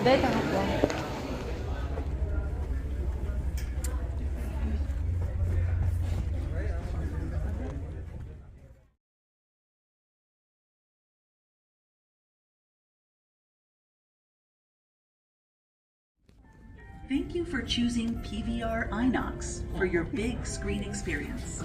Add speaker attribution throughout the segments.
Speaker 1: 데이터 갖고 와.
Speaker 2: Thank you for choosing PVR Inox for your big screen experience.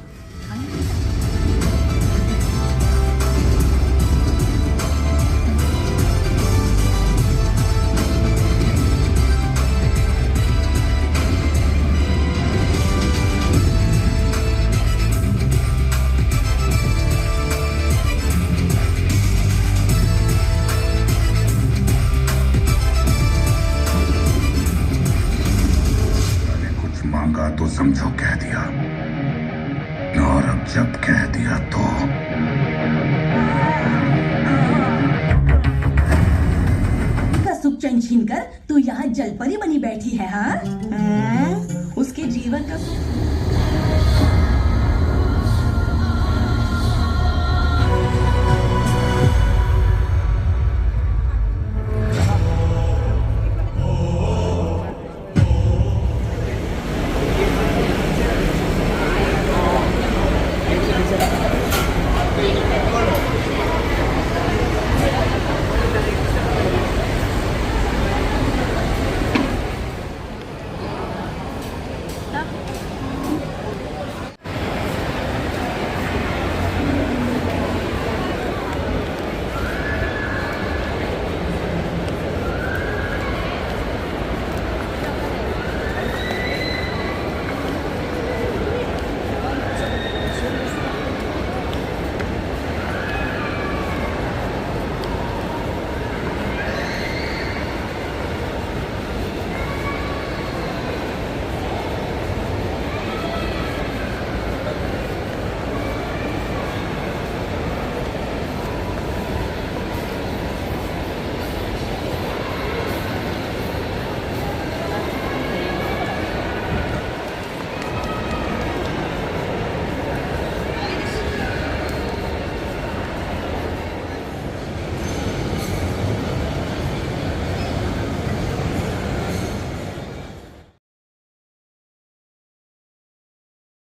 Speaker 3: मैंने कुछ मांगा तो समझो कह दिया, और अब जब कह दिया तो
Speaker 4: का सुख चैन छीनकर तू यहाँ जलपरी बनी बैठी है, हाँ? उसके जीवन का सुख